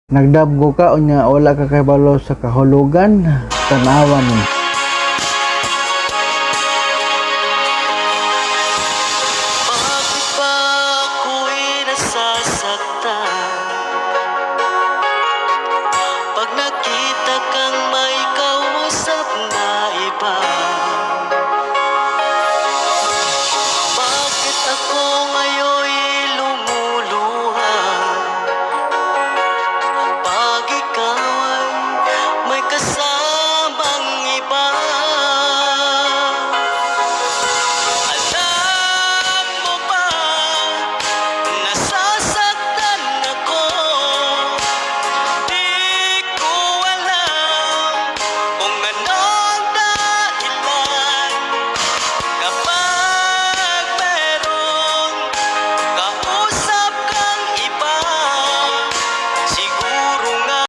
Nagdabgo ka unya wala ka kahibalo sa kahulugan, tanawan ni. Bakit ba ako'y nasasaktan pag nakita kang